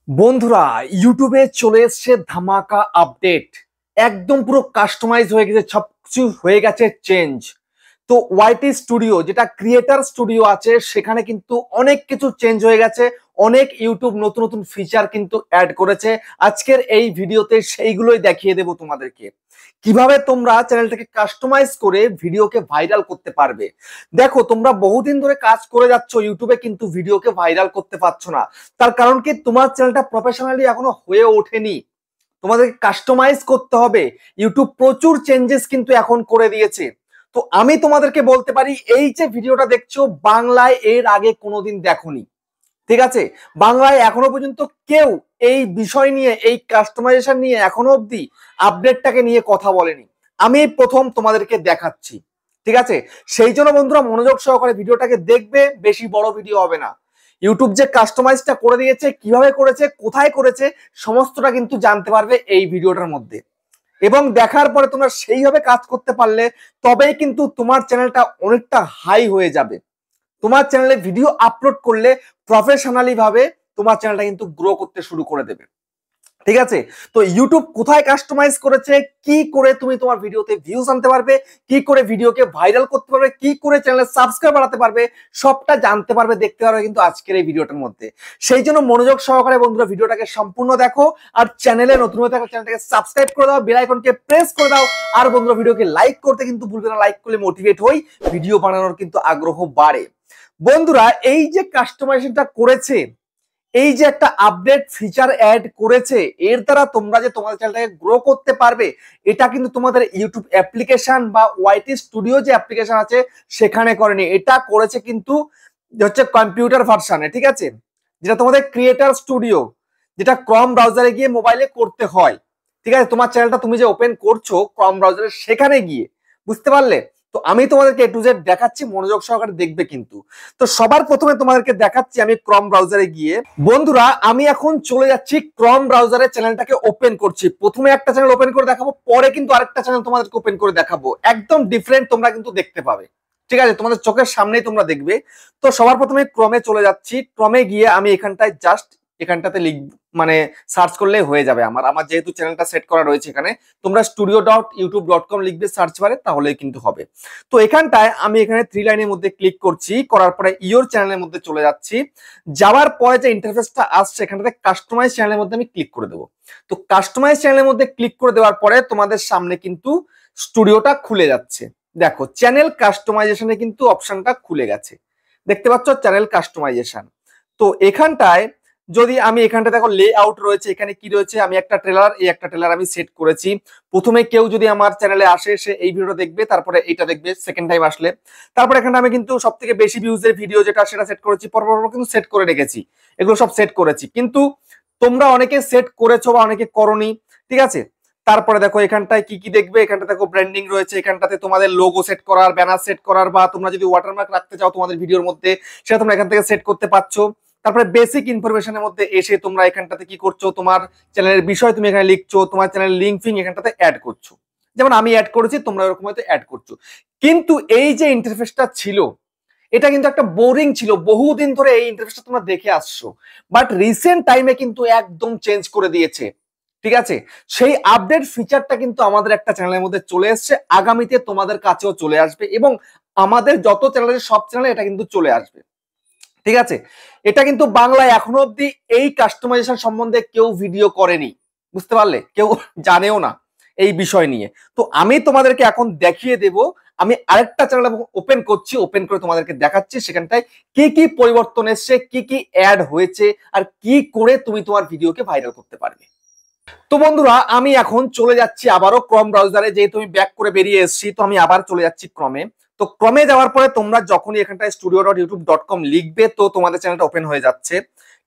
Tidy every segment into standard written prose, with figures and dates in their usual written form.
বন্ধুরা, ইউটিউবে চলে এসছে ধামাকা আপডেট। একদম পুরো কাস্টমাইজ হয়ে গেছে, সবকিছু হয়ে গেছে চেঞ্জ। তো ওয়াইটি স্টুডিও, যেটা ক্রিয়েটার স্টুডিও আছে, সেখানে কিন্তু অনেক কিছু চেঞ্জ হয়ে গেছে। অনেক ইউটিউব নতুন নতুন ফিচার কিন্তু অ্যাড করেছে। আজকের এই ভিডিওতে সেইগুলোই দেখিয়ে দেবো তোমাদেরকে, কিভাবে তোমরা চ্যানেলটাকে কাস্টমাইজ করে ভিডিওকে ভাইরাল করতে পারবে। দেখো, তোমরা বহুদিন ধরে কাজ করে যাচ্ছ ইউটিউবে, কিন্তু ভিডিওকে ভাইরাল করতে পারছো না। তার কারণ কি, তোমার চ্যানেলটা প্রফেশনালি এখনো হয়ে ওঠেনি। তোমাদেরকে কাস্টমাইজ করতে হবে। ইউটিউব প্রচুর চেঞ্জেস কিন্তু এখন করে দিয়েছে। তো আমি তোমাদেরকে বলতে পারি, এই যে ভিডিওটা দেখছো, বাংলায় এর আগে কোনোদিন দেখোনি। ঠিক আছে, বাংলায় এখনো পর্যন্ত কেউ এই বিষয় নিয়ে, এই কাস্টমাইজেশন নিয়ে এখনো অবধি আপডেটটাকে নিয়ে কথা বলেনি। আমি প্রথম তোমাদেরকে দেখাচ্ছি। ঠিক আছে, সেই জন্য বন্ধুরা মনোযোগ সহকারে ভিডিওটাকে দেখবে, বেশি বড় ভিডিও হবে না। ইউটিউব যে কাস্টমাইজটা করে দিয়েছে, কিভাবে করেছে, কোথায় করেছে, সমস্তটা কিন্তু জানতে পারবে এই ভিডিওটার মধ্যে। এবং দেখার পরে তোমরা সেইভাবে কাজ করতে পারলে তবেই কিন্তু তোমার চ্যানেলটা অনেকটা হাই হয়ে যাবে। তোমার চ্যানেলে ভিডিও আপলোড করলে প্রফেশনালি ভাবে তোমার চ্যানেলটা কিন্তু গ্রো করতে শুরু করে দেবে। ঠিক আছে, তো ইউটিউব কোথায় কাস্টমাইজ করেছে, কি করে তুমি তোমার ভিডিওতে ভিউজ আনতে পারবে, কি করে ভিডিওকে ভাইরাল করতে পারবে, কি করে চ্যানেলের সাবস্ক্রাইব বাড়াতে পারবে, সবটা জানতে পারবে, দেখতে পারবে কিন্তু আজকের এই ভিডিওটার মধ্যে। সেই জন্য মনোযোগ সহকারে বন্ধুরা ভিডিওটাকে সম্পূর্ণ দেখো। আর চ্যানেলে নতুন হয়ে থাকলে চ্যানেলটাকে সাবস্ক্রাইব করে দাও, বেল আইকনকে প্রেস করে দাও। আর বন্ধুরা ভিডিওকে লাইক করতে কিন্তু ভুলবে না, লাইক করলে মোটিভেট হই, ভিডিও বানানোর কিন্তু আগ্রহ বাড়ে। বন্ধুরা, এই যে কাস্টমাইজেশনটা করেছে, এই যে একটা আপডেট ফিচার অ্যাড করেছে, এর দ্বারা তোমরা যে তোমাদের চ্যানেলটাকে গ্রো করতে পারবে, এটা কিন্তু তোমাদের ইউটিউব অ্যাপ্লিকেশন বা ওয়াইটি স্টুডিও যে অ্যাপ্লিকেশন আছে সেখানে করেনি। এটা করেছে কিন্তু হচ্ছে কম্পিউটার ভার্সানে। ঠিক আছে, যেটা তোমাদের ক্রিয়েটার স্টুডিও, যেটা ক্রম ব্রাউজারে গিয়ে মোবাইলে করতে হয়। ঠিক আছে, তোমার চ্যানেলটা তুমি যে ওপেন করছো ক্রম ব্রাউজারে, সেখানে গিয়ে। বুঝতে পারলে? তো আমি তোমাদেরকে এ টু জেড দেখাচ্ছি, মনোযোগ সহকারে দেখবে কিন্তু। তো সবার প্রথমে তোমাদেরকে দেখাচ্ছি আমি ক্রম ব্রাউজারে গিয়ে। বন্ধুরা, আমি এখন চলে যাচ্ছি ক্রম ব্রাউজারে, চ্যানেলটাকে ওপেন করছি। প্রথমে একটা চ্যানেল ওপেন করে দেখাবো, পরে কিন্তু আরেকটা চ্যানেল তোমাদেরকে ওপেন করে দেখাবো। একদম ডিফারেন্ট তোমরা কিন্তু দেখতে পাবে। ঠিক আছে, তোমাদের চোখের সামনেই তোমরা দেখবে। তো সবার প্রথমে ক্রমে চলে যাচ্ছি। ক্রমে গিয়ে আমি এখানটায় জাস্ট এখানটাতে লিখ, মানে সার্চ করলে হয়ে যাবে। আমার আমার যেহেতু চ্যানেলটা সেট করা রয়েছে এখানে, তোমরা studio.youtube.com লিখবে সার্চ বারে, তাহলেই কিন্তু হবে। তো এখানটায় আমি এখানে 3 লাইনের মধ্যে ক্লিক করছি, করার পরে ইওর চ্যানেলের মধ্যে চলে যাচ্ছি। যাওয়ার পরে যে ইন্টারফেসটা আসছে, এখানটাতে কাস্টমাইজ চ্যানেলের মধ্যে আমি ক্লিক করে দেবো। তো কাস্টমাইজ চ্যানেলের মধ্যে ক্লিক করে দেওয়ার পরে তোমাদের সামনে কিন্তু স্টুডিওটা খুলে যাচ্ছে। দেখো, চ্যানেল কাস্টমাইজেশনে কিন্তু অপশনটা খুলে গেছে, দেখতে পাচ্ছ চ্যানেল কাস্টমাইজেশন। তো এখানটায় যদি আমি এখানটা দেখো লে আউট রয়েছে, এখানে কি রয়েছে, আমি একটা ট্রেলার, এই একটা ট্রেলার আমি সেট করেছি। প্রথমে কেউ যদি আমার চ্যানেলে আসে, সে এই ভিডিওটা দেখবে, তারপরে এইটা দেখবে সেকেন্ড টাইম আসলে। তারপরে এখানে আমি কিন্তু সব থেকে বেশি ভিউজের ভিডিও যেটা, সেটা সেট করেছি, পরপর কিন্তু সেট করে রেখেছি। এগুলো সব সেট করেছি, কিন্তু তোমরা অনেকে সেট করেছো বা অনেকে করোনি। ঠিক আছে, তারপরে দেখো এখানটায় কি কি দেখবে, এখানটা দেখো ব্র্যান্ডিং রয়েছে, এখানটাতে তোমাদের লোগো সেট করার, ব্যানার সেট করার, বা তোমরা যদি ওয়াটারমার্ক রাখতে চাও তোমাদের ভিডিওর মধ্যে, সেটা তোমরা এখান থেকে সেট করতে পারছো। তারপরে বেসিক ইনফরমেশনের মধ্যে এসে তোমরা এখানটাতে কি করছো, তোমার চ্যানেলের বিষয় তুমি এখানে লিখছো, তোমার চ্যানেলের লিঙ্ক ফিং এখানটাতে অ্যাড করছো। যেমন আমি অ্যাড করেছি, তোমরা এরকম হয়তো অ্যাড করছো। কিন্তু এই যে ইন্টারফেসটা ছিল, এটা কিন্তু একটা বোরিং ছিল। বহুদিন ধরে এই ইন্টারফেসটা তোমরা দেখে আসছো, বাট রিসেন্ট টাইমে কিন্তু একদম চেঞ্জ করে দিয়েছে। ঠিক আছে, সেই আপডেট ফিচারটা কিন্তু আমাদের একটা চ্যানেলের মধ্যে চলে এসেছে, আগামীতে তোমাদের কাছেও চলে আসবে, এবং আমাদের যত চ্যানেল আছে সব চ্যানেলে এটা কিন্তু চলে আসবে। ঠিক আছে, এটা কিন্তু বাংলায় এখনো অব্দি এই কাস্টমাইজেশন সম্বন্ধে কেউ ভিডিও করেনি। বুঝতে পারলে? কেউ জানেও না এই বিষয় নিয়ে। তো আমি তোমাদেরকে এখন দেখিয়ে দেব। আমি আরেকটা চ্যানেল ওপেন করছি, ওপেন করে তোমাদেরকে দেখাচ্ছি সেখানটায় কি কি পরিবর্তন এসছে, কি কি অ্যাড হয়েছে, আর কি করে তুমি তোমার ভিডিওকে ভাইরাল করতে পারবে। তো বন্ধুরা, আমি এখন চলে যাচ্ছি আবারও ক্রম ব্রাউজারে, যেহেতু আমি ব্যাক করে বেরিয়ে এসেছি, তো আমি আবার চলে যাচ্ছি ক্রমে। তো ক্রমে যাওয়ার পরে তোমরা যখনই এখানটায় studio.youtube.com লিখবে, তো তোমাদের চ্যানেলটা ওপেন হয়ে যাচ্ছে।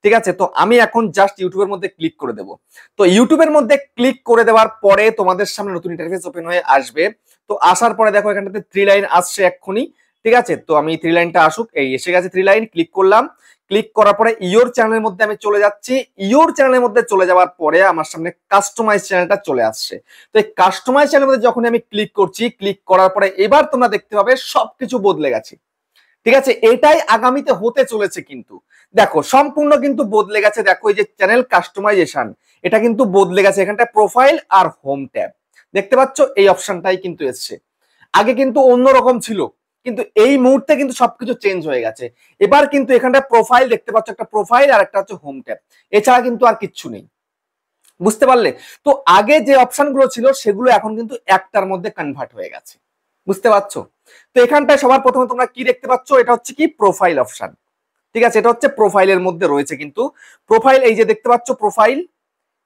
ঠিক আছে, তো আমি এখন জাস্ট ইউটিউবের মধ্যে ক্লিক করে দেবো। তো ইউটিউবের মধ্যে ক্লিক করে দেওয়ার পরে তোমাদের সামনে নতুন ইন্টারফেস ওপেন হয়ে আসবে। তো আসার পরে দেখো এখানটাতে 3 লাইন আসছে এক্ষুনি। ঠিক আছে, তো আমি 3 লাইনটা আসুক, এই এসে গেছে 3 লাইন, ক্লিক করলাম। ক্লিক করার পরে ইওর চ্যানেলের মধ্যে আমি চলে যাচ্ছি। ইওর চ্যানেলের মধ্যে চলে যাওয়ার পরে আমার সামনে কাস্টমাইজ চ্যানেলটা চলে আসছে। তো এই কাস্টমাইজ চ্যানেলের মধ্যে যখন আমি ক্লিক করছি, ক্লিক করার পরে এবার তোমরা দেখতে পাবে সবকিছু বদলে গেছে। ঠিক আছে, এটাই আগামীতে হতে চলেছে। কিন্তু দেখো সম্পূর্ণ কিন্তু বদলে গেছে। দেখো এই যে চ্যানেল কাস্টমাইজেশন, এটা কিন্তু বদলে গেছে। এখানটা প্রোফাইল আর হোম ট্যাব দেখতে পাচ্ছ, এই অপশনটাই কিন্তু এসছে। আগে কিন্তু অন্যরকম ছিল, কিন্তু এই মুহূর্তে কিন্তু সবকিছু চেঞ্জ হয়ে গেছে। এবার কিন্তু এখানটা প্রোফাইল দেখতে পাচ্ছ, একটা প্রোফাইল আর একটা হচ্ছে হোম ট্যাব, এছাড়া কিন্তু আর কিচ্ছু নেই। বুঝতে পারলে? তো আগে যে অপশনগুলো ছিল সেগুলো এখন কিন্তু একটার মধ্যে কনভার্ট হয়ে গেছে। বুঝতে পারছো? তো এখানটায় সবার প্রথমে তোমরা কি দেখতে পাচ্ছ, এটা হচ্ছে কি প্রোফাইল অপশন। ঠিক আছে, এটা হচ্ছে প্রোফাইলের মধ্যে রয়েছে। কিন্তু প্রোফাইল এই যে দেখতে পাচ্ছ প্রোফাইল,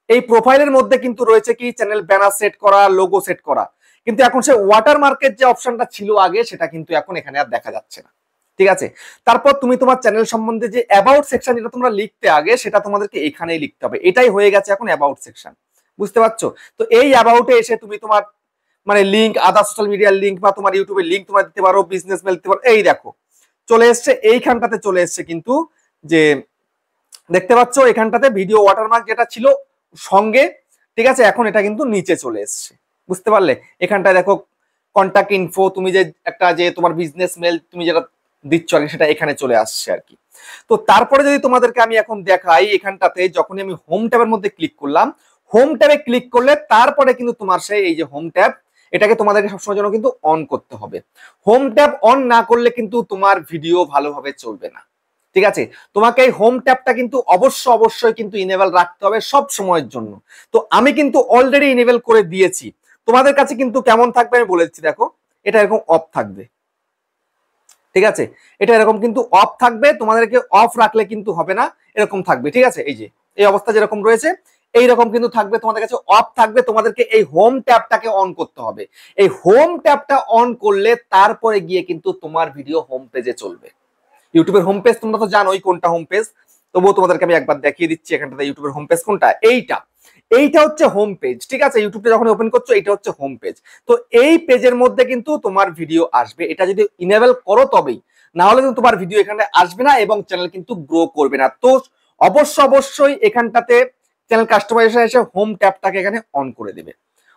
এই প্রোফাইলের মধ্যে কিন্তু রয়েছে কি চ্যানেল ব্যানার সেট করা, লোগো সেট করা। কিন্তু এখন সে ওয়াটারমার্কের যে অপশনটা ছিল আগে, সেটা কিন্তু এখন এখানে আর দেখা যাচ্ছে না। ঠিক আছে, তারপর তুমি তোমার চ্যানেল সম্বন্ধে যে অ্যাবাউট সেকশন যেটা তোমরা লিখতে আগে, সেটা তোমাদেরকে এখানেই লিখতে হবে। এটাই হয়ে গেছে এখন অ্যাবাউট সেকশন। বুঝতে পারছো? তো এই অ্যাবাউটে এসে তুমি তোমার মানে লিঙ্ক, আদার সোশ্যাল মিডিয়ার লিঙ্ক বা তোমার ইউটিউবের লিঙ্ক তোমার দিতে পারো, বিজনেস মেল দিতে পারো। এই দেখো চলে এসছে, এইখানটাতে চলে এসছে কিন্তু যে দেখতে পাচ্ছ এখানটাতে ভিডিও ওয়াটারমার্ক যেটা ছিল সঙ্গে, ঠিক আছে, এখন এটা কিন্তু নিচে চলে এসছে। বুঝতে পারলে? এখানটায় দেখো কন্টাক্ট ইনফো, তুমি যে একটা যে তোমার বিজনেস মেল তুমি যেটা দিচ্ছ আর কি, সেটা এখানে চলে আসছে আর কি। তো তারপরে যদি তোমাদেরকে আমি এখন দেখাই, এখানটাতে যখনই আমি হোম ট্যাবের মধ্যে ক্লিক করলাম, হোম ট্যাবে ক্লিক করলে তারপরে কিন্তু তোমার সেই এই যে হোম ট্যাব, এটাকে তোমাদেরকে সবসময় জন্য কিন্তু অন করতে হবে। হোম ট্যাব অন না করলে কিন্তু তোমার ভিডিও ভালোভাবে চলবে না। ঠিক আছে, তোমাকে এই হোম ট্যাবটা কিন্তু অবশ্যই কিন্তু ইনেবল রাখতে হবে সব সময়ের জন্য। তো আমি কিন্তু অলরেডি ইনেবল করে দিয়েছি। তোমাদের কাছে কিন্তু কেমন থাকবে আমি বলেছি, দেখো এটা এরকম অফ থাকবে। ঠিক আছে, এটা এরকম কিন্তু অফ থাকবে, তোমাদেরকে অফ রাখলে কিন্তু হবে না, এরকম থাকবে। ঠিক আছে, এই যে এই অবস্থা যেরকম রয়েছে এইরকম কিন্তু থাকবে, তোমাদের কাছে অফ থাকবে। তোমাদেরকে এই হোম ট্যাবটাকে অন করতে হবে। এই হোম ট্যাবটা অন করলে তারপরে গিয়ে কিন্তু তোমার ভিডিও হোম পেজে চলবে। ইউটিউবের হোম পেজ তোমরা তো জানোই কোনটা হোম পেজ, তবুও তোমাদেরকে আমি একবার দেখিয়ে দিচ্ছি এখানটাতে ইউটিউবের হোম পেজ কোনটা। এইটা হচ্ছে হোম পেজ। ঠিক আছে, ইউটিউবটা যখন ওপেন করছো এটা হচ্ছে হোম পেজ। তো এই পেজের মধ্যে কিন্তু তোমার ভিডিও আসবে, এটা যদি ইনেবল করো তবেই, না হলে কিন্তু তোমার ভিডিও এখানে আসবে না এবং চ্যানেল কিন্তু গ্রো করবে না। তো অবশ্যই এখানটাতে চ্যানেল কাস্টমাইজেশন এসে হোম ট্যাবটাকে এখানে অন করে দেবে।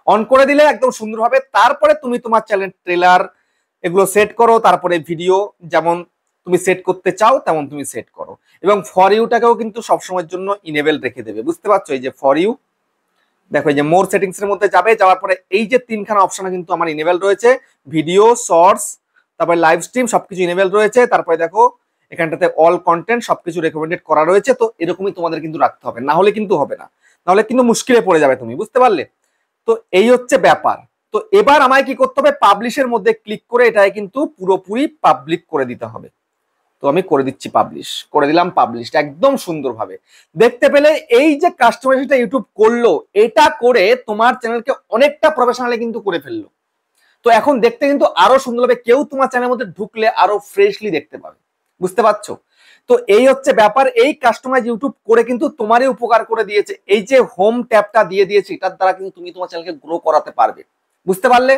অন করে দিলে একদম সুন্দরভাবে তারপরে তুমি তোমার চ্যানেল ট্রেলার এগুলো সেট করো, তারপরে ভিডিও যেমন তুমি সেট করতে চাও তেমন তুমি সেট করো। এবং ফর ইউটাকেও কিন্তু সবসময়ের জন্য ইনেবল রেখে দেবে। বুঝতে পারছো? এই যে ফর ইউ, দেখো এই যে মোর সেটিংস এর মধ্যে যাবে, যাওয়ার পরে এই যে তিনখানা অপশন কিন্তু আমার ইনেবল রয়েছে, ভিডিও, শর্টস, তারপরে লাইভ স্ট্রিম, সবকিছু ইনেবল রয়েছে। তারপরে দেখো এখানটাতে অল কন্টেন্ট সবকিছু রেকমেন্ডেড করা রয়েছে। তো এরকমই তোমাদের কিন্তু রাখতে হবে, না হলে কিন্তু হবে না, না হলে কিন্তু মুশকিলে পড়ে যাবে তুমি। বুঝতে পারলে? তো এই হচ্ছে ব্যাপার। তো এবার আমায় কি করতে হবে, পাবলিশের মধ্যে ক্লিক করে এটাই কিন্তু পুরোপুরি পাবলিক করে দিতে হবে। তো আমি করে দিচ্ছি, পাবলিশ করে দিলাম, পাবলিশ একদম সুন্দরভাবে। দেখতে পেলে এই যে কাস্টমাইজেশনটা ইউটিউব করলো, এটা করে তোমার চ্যানেলকে অনেকটা প্রফেশনালি কিন্তু করে ফেললো। তো এখন দেখতে কিন্তু আরো সুন্দর হবে, কেউ তোমার চ্যানেলের মধ্যে ঢুকলে আরো ফ্রেশলি দেখতে পাবে। বুঝতে পারছো? তো এই হচ্ছে ব্যাপার। এই কাস্টমাইজ ইউটিউব করে কিন্তু তোমারই উপকার করে দিয়েছে। এই যে হোম ট্যাবটা দিয়ে দিয়েছে, এটার দ্বারা কিন্তু তুমি তোমার চ্যানেলকে গ্রো করাতে পারবে। বুঝতে পারলে?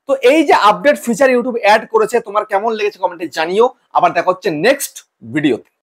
তো এই যে আপডেট ফিচার ইউটিউব অ্যাড করেছে, তোমার কেমন লেগেছে কমেন্টে জানিও। আবার দেখা হচ্ছে নেক্সট ভিডিওতে।